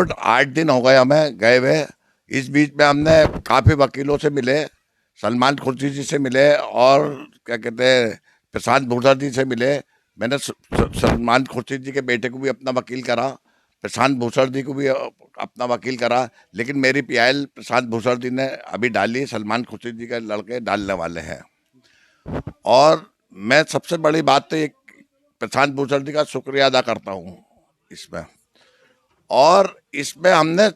Court 8 दिन हो गए हमें गए हुए। इस बीच में हमने काफ़ी वकीलों से मिले, सलमान खुर्शीद जी से मिले और क्या कहते हैं प्रशांत भूषण जी से मिले। मैंने सलमान खुर्शीद जी के बेटे को भी अपना वकील करा, प्रशांत भूषण जी को भी अपना वकील करा, लेकिन मेरी पीआईएल प्रशांत भूषण जी ने अभी डाली, सलमान खुर्शीद जी के लड़के डालने वाले हैं। और मैं सबसे बड़ी बात तो एक प्रशांत भूषण जी का शुक्रिया अदा करता हूँ इसमें। और इसमें हमने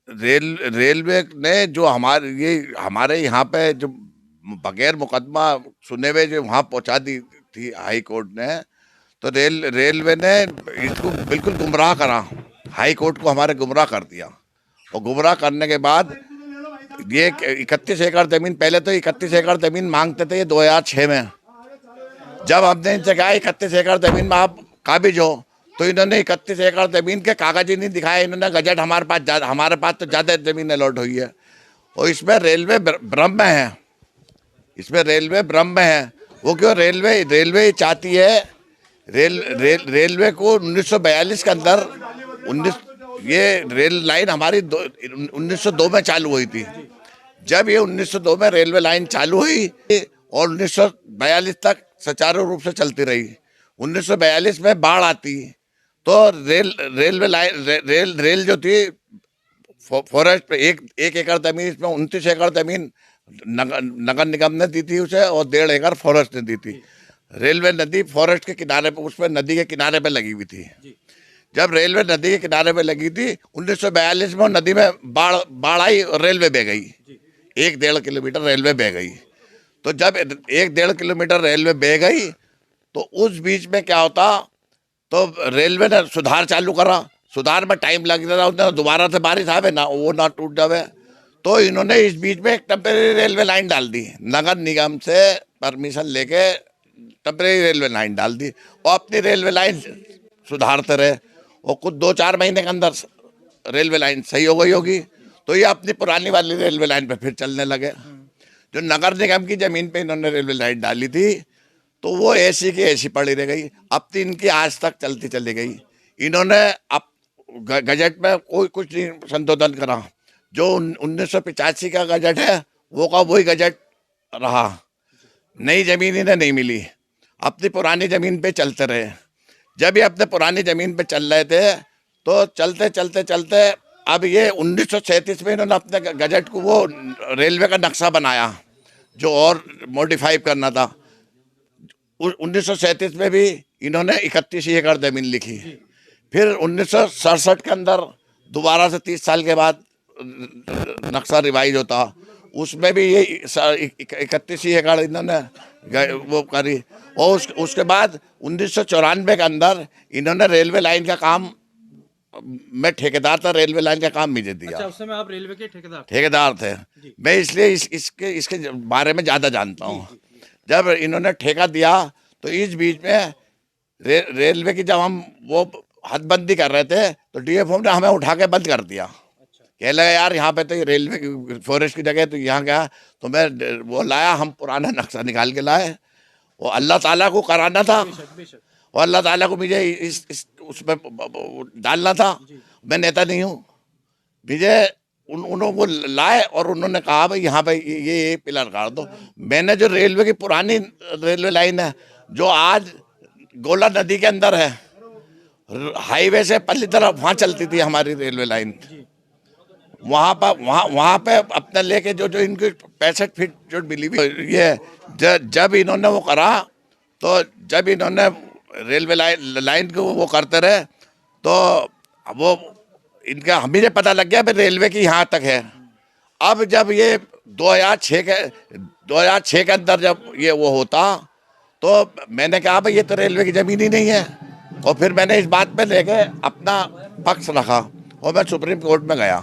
रेलवे ने जो हमारे यहाँ पे जो बगैर मुकदमा सुने हुए जो वहाँ पहुँचा दी थी हाई कोर्ट ने, तो रेलवे ने इसको बिल्कुल गुमराह करा, हाई कोर्ट को हमारे गुमराह कर दिया। और गुमराह करने के बाद ये 31 एकड़ जमीन, पहले तो 31 एकड़ जमीन मांगते थे ये 2006 में। जब हमने इनसे कहा 31 एकड़ जमीन में आप काबिज हो, तो इन्होंने 31 एकड़ जमीन के कागज ही नहीं दिखाए। इन्होंने गजट हमारे पास तो ज़्यादा जमीन अलॉट हुई है। और इसमें रेलवे भ्रम में है, इसमें रेलवे भ्रम में है। वो क्यों? रेलवे चाहती है, रेलवे को 1942 के अंदर ये रेल लाइन हमारी 1902 में चालू हुई थी। जब ये 1902 में रेलवे लाइन चालू हुई और 1942 तक सुचारू रूप से चलती रही। 1942 में बाढ़ आती तो रेल जो थी फॉरेस्ट पे एक एकड़ जमीन, इसमें 29 एकड़ जमीन नगर निगम ने दी थी उसे और 1.5 एकड़ फॉरेस्ट ने दी थी। रेलवे नदी फॉरेस्ट के किनारे पे, उसमें नदी के किनारे पे लगी हुई थी। जब रेलवे नदी के किनारे पे लगी थी 1942 में, नदी में बाढ़ आई और रेलवे बह गई। 1-1.5 किलोमीटर रेलवे बह गई। तो जब 1-1.5 किलोमीटर रेलवे बह गई तो उस बीच में क्या होता, तो रेलवे ने सुधार चालू करा। सुधार में टाइम लग रहा था, दोबारा से बारिश आवे ना, वो ना टूट जावे। तो इन्होंने इस बीच में एक टेम्परेरी रेलवे लाइन डाल दी, नगर निगम से परमिशन लेके टेम्परेरी रेलवे लाइन डाल दी और अपनी रेलवे लाइन सुधारते रहे। और कुछ 2-4 महीने के अंदर रेलवे लाइन सही हो गई होगी, तो ये अपनी पुरानी वाली रेलवे लाइन पे फिर चलने लगे। जो नगर निगम की ज़मीन पे इन्होंने रेलवे लाइन डाली थी, तो वो ऐसी की ऐसी पड़ी रह गई। अब तो इनकी आज तक चलती चली गई। इन्होंने अब गजट में कोई कुछ नहीं संशोधन करा। जो 1985 का गजट है वो का वही गजट रहा। नई ज़मीन इन्हें नहीं मिली, अपनी पुरानी ज़मीन पे चलते रहे। जब ये अपने पुरानी ज़मीन पे चल रहे थे तो चलते चलते चलते अब ये 1937 में इन्होंने अपने गजट को वो रेलवे का नक्शा बनाया जो और मॉडिफाई करना था। 1937 में भी इन्होंने 31 एकड़ जमीन लिखी। फिर 1967 के अंदर दोबारा से 30 साल के बाद नक्शा रिवाइज होता, उसमें भी ये 31 एकड़ इन्होंने वो करी। और उसके बाद 1994 के अंदर इन्होंने रेलवे लाइन का काम, मैं ठेकेदार था, रेलवे लाइन का काम मुझे दिया। अच्छा, उस समय आप रेलवे के ठेकेदार थे। मैं इसलिए इसके बारे में ज़्यादा जानता हूँ। जब इन्होंने ठेका दिया तो इस बीच में रेलवे की जब हम वो हदबंदी कर रहे थे तो डीएफओ ने हमें उठा के बंद कर दिया। कह लगा यार यहाँ पे तो ये रेलवे की फॉरेस्ट की जगह, तो यहाँ गया तो मैं वो लाया, हम पुराना नक्शा निकाल के लाए। वो अल्लाह ताला को कराना था और अल्लाह ताला को मुझे उसमें डालना था। मैं नेता नहीं हूँ। मुझे उन्होंने वो लाए और उन्होंने कहा भाई यहाँ पे ये पिलर काट दो। मैंने जो रेलवे की पुरानी रेलवे लाइन है जो आज गोला नदी के अंदर है, हाईवे से पल्ली तरफ, वहाँ चलती थी हमारी रेलवे लाइन। वहाँ पे अपना लेके जो इनकी 65 फीट जो मिली हुई ये, जब इन्होंने वो करा, तो जब इन्होंने रेलवे लाइन को वो करते रहे तो वो इनका हमें पता लग गया भाई रेलवे की यहाँ तक है। अब जब ये 2006 के अंदर जब ये वो होता तो मैंने कहा भाई ये तो रेलवे की ज़मीन ही नहीं है। और फिर मैंने इस बात पे लेके अपना पक्ष रखा और मैं सुप्रीम कोर्ट में गया।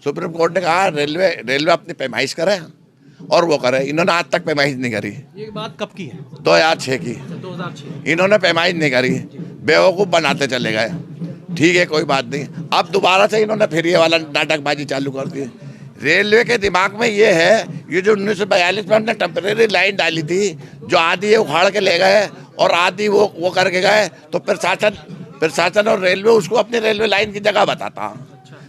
सुप्रीम कोर्ट ने कहा रेलवे अपनी पैमाइश करे और वो करे। इन्होंने आज तक पैमाइश नहीं करी। ये बात कब की है? 2006 की। 2006 इन्होंने पैमाइश नहीं करी, बेवकूफ़ बनाते चले गए। ठीक है, कोई बात नहीं। अब दोबारा से इन्होंने फिर ये वाला नाटकबाजी चालू कर दी। रेलवे के दिमाग में ये है, ये जो 1942 में हमने टेम्परेरी लाइन डाली थी, जो आधी ये उखाड़ के ले गए और आधी वो करके गए, तो प्रशासन और रेलवे उसको अपनी रेलवे लाइन की जगह बताता।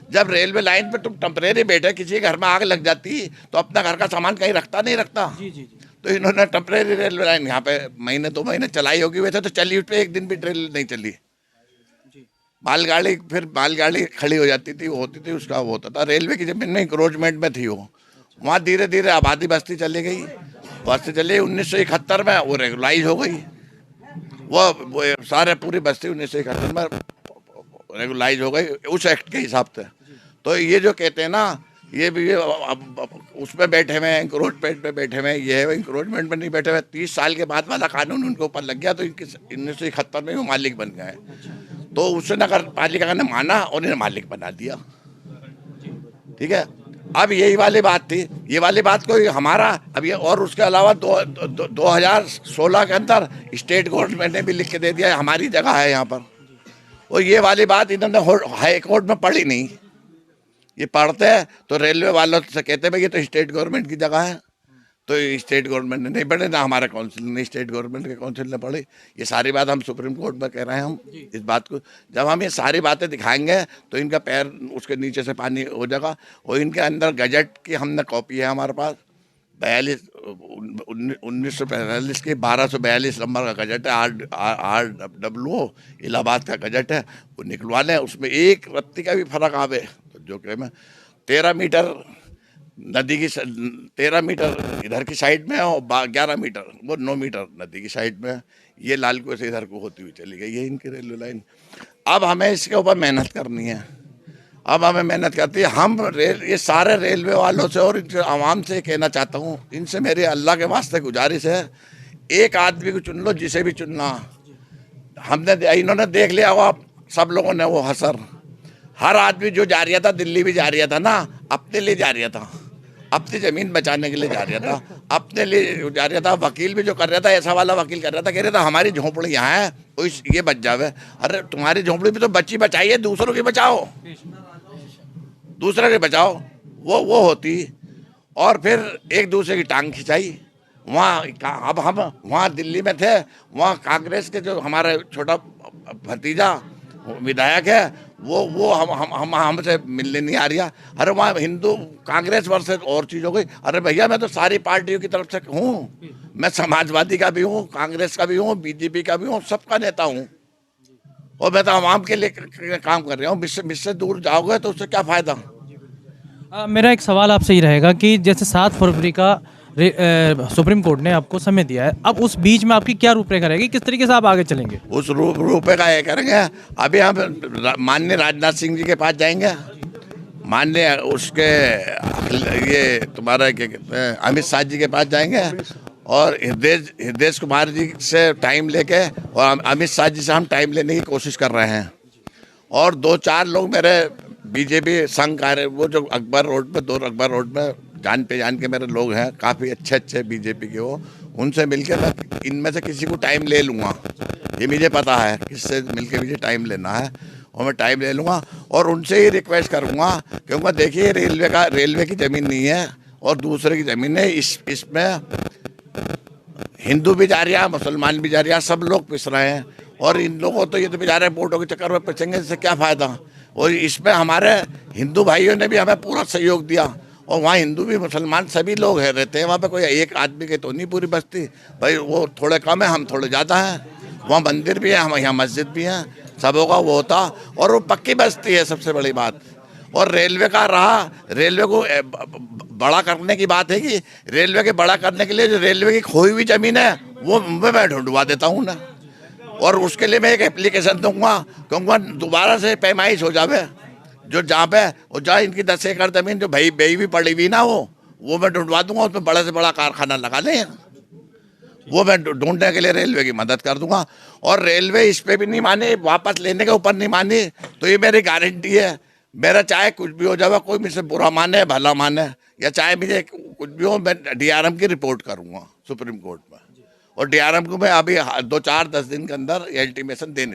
जब रेलवे लाइन पे तुम टेम्परेरी बैठे, किसी के घर में आग लग जाती तो अपना घर का सामान कहीं रखता नहीं रखता। जी जी जी। तो इन्होंने टेम्परेरी रेलवे लाइन यहाँ पे महीने 2 महीने चलाई होगी, वैसे तो चली, उस पर एक दिन भी ट्रेन नहीं चली। जी मालगाड़ी, फिर मालगाड़ी खड़ी हो जाती थी, वो होती थी, उसका वो होता था। रेलवे की जमीन में इंक्रोचमेंट में थी वो। वहाँ धीरे धीरे आबादी बस्ती चली गई, बस्ती चली 1971 में वो रेगुलाइज हो गई। वो सारे पूरी बस्ती 1971 में रेगुलाइज हो गई उस एक्ट के हिसाब से। तो ये जो कहते हैं ना, ये भी उसमें बैठे हुए हैं, इंक्रोचमेंट में बैठे हुए हैं, ये है इंक्रोचमेंट में नहीं बैठे हुए। 30 साल के बाद वाला कानून उनके ऊपर लग गया, तो इनके 1971 में वो मालिक बन गए। तो उससे नगर पालिका ने माना और इन्हें मालिक बना दिया। ठीक है, अब यही वाली बात थी, ये वाली बात कोई हमारा अब ये, और उसके अलावा 2016 के अंदर स्टेट गवर्नमेंट ने भी लिख के दे दिया हमारी जगह है यहाँ पर। और ये वाली बात इन्होंने हाई कोर्ट में पढ़ी नहीं। ये पढ़ते हैं तो रेलवे वालों से कहते हैं भाई ये तो स्टेट गवर्नमेंट की जगह है। तो स्टेट गवर्नमेंट ने नहीं पढ़े, ना हमारे काउंसिल ने, स्टेट गवर्नमेंट के काउंसिल ने पढ़ी। ये सारी बात हम सुप्रीम कोर्ट में कह रहे हैं। हम इस बात को जब हम ये सारी बातें दिखाएंगे तो इनका पैर उसके नीचे से पानी हो जाएगा। और इनके अंदर गजट की हमने कॉपी है हमारे पास, 1945 की 1242 नंबर का गजट है, RWO इलाहाबाद का गजट है, वो निकलवा लें। उसमें एक रत्ती का भी फर्क आवे तो जो कह मैं 13 मीटर नदी की 13 मीटर इधर की साइड में और 11 मीटर वो 9 मीटर नदी की साइड में, ये लाल कुएं से इधर को होती हुई चली गई, ये इनकी रेलवे लाइन। अब हमें इसके ऊपर मेहनत करनी है, अब हमें मेहनत करती है। हम ये सारे रेलवे वालों से और इनसे आवाम से कहना चाहता हूँ, इनसे मेरी अल्लाह के वास्ते गुजारिश है, एक आदमी को चुन लो, जिसे भी चुनना। हमने इन्होंने देख लिया होगा सब लोगों ने वो हसर, हर आदमी जो जा रहा था दिल्ली भी जा रहा था ना, अपने लिए जा रहा था, अपनी जमीन बचाने के लिए जा रहा था, अपने लिए जा रहा था। वकील भी जो कर रहा था, ऐसा वाला वकील कर रहा था, कह रहा था हमारी झोंपड़ी यहाँ है, तो ये बच जावे। अरे तुम्हारी झोंपड़ी भी तो बच्ची बचाइए, दूसरों की बचाओ, दूसरे की बचाओ, वो होती। और फिर एक दूसरे की टांग खिंचाई। वहाँ अब हम वहाँ दिल्ली में थे, वहाँ कांग्रेस के जो हमारे छोटा भतीजा विधायक है, वो हमसे मिलने नहीं आ रहा। अरे वहाँ हिंदू कांग्रेस वर्सेस और चीज़ हो गई। अरे भैया मैं तो सारी पार्टियों की तरफ से हूँ, मैं समाजवादी का भी हूँ, कांग्रेस का भी हूँ, बीजेपी का भी हूँ, सबका नेता हूँ, और मैं तो आवाम के लिए काम कर रहा हूँ। मुझसे दूर जाओगे तो उससे क्या फ़ायदा। मेरा एक सवाल आपसे ही रहेगा कि जैसे 7 फरवरी का सुप्रीम कोर्ट ने आपको समय दिया है, अब उस बीच में आपकी क्या रूपरेखा रहेगी, किस तरीके से आप आगे चलेंगे? उस रूपरेखा ये करेंगे, अभी हम माननीय राजनाथ सिंह जी के पास जाएंगे, माननीय उसके ये तुम्हारा क्या कहते हैं अमित शाह जी के पास जाएंगे, और हृदय कुमार जी से टाइम लेके, और अमित शाह जी से हम टाइम लेने की कोशिश कर रहे हैं। और 2-4 लोग मेरे बीजेपी संघ कार्य, वो जो अकबर रोड पे, 2 अकबर रोड में जान पहचान के मेरे लोग हैं, काफ़ी अच्छे बीजेपी के, वो उनसे मिलके मैं इनमें से किसी को टाइम ले लूँगा। ये मुझे पता है किससे मिलके मुझे टाइम लेना है, और मैं टाइम ले लूँगा और उनसे ही रिक्वेस्ट करूँगा, क्योंकि देखिए रेलवे की ज़मीन नहीं है और दूसरे की ज़मीन है। इसमें हिंदू भी जा रहा है, मुसलमान भी जा रहा है, सब लोग पिस रहे हैं। और इन लोगों तो ये तो बेचारे वोटों के चक्कर में पिसेंगे, इससे क्या फ़ायदा। और इसमें हमारे हिंदू भाइयों ने भी हमें पूरा सहयोग दिया, और वहाँ हिंदू भी मुसलमान सभी लोग है रहते हैं वहाँ पे, कोई एक आदमी के तो नहीं पूरी बस्ती भाई, वो थोड़े कम है, हम थोड़े ज़्यादा हैं। वहाँ मंदिर भी है, हम यहाँ मस्जिद भी हैं, सबों का वो होता। और वो पक्की बस्ती है सबसे बड़ी बात। और रेलवे का रहा, रेलवे को बड़ा करने की बात है कि रेलवे के बड़ा करने के लिए जो रेलवे की खोई हुई ज़मीन है वो मैं ढूंढवा देता हूँ ना, और उसके लिए मैं एक एप्लीकेशन दूंगा, कहूँगा दोबारा से पैमाइश हो जावे, जो जहाँ पे और जहाँ इनकी 10 एकड़ ज़मीन जो भाई बेई भी पड़ी हुई ना, वो मैं ढूंढवा दूंगा, उसमें बड़े से बड़ा कारखाना लगा लें, वो मैं ढूंढने के लिए रेलवे की मदद कर दूंगा। और रेलवे इस पे भी नहीं माने, वापस लेने के ऊपर नहीं मानी, तो ये मेरी गारंटी है, मेरा चाहे कुछ भी हो जाए, कोई मुझसे बुरा माने भला माने, या चाहे मुझे कुछ भी हो, मैं DRM की रिपोर्ट करूँगा सुप्रीम कोर्ट में। और DRM को मैं अभी 2-4-10 दिन के अंदर अल्टीमेशन देने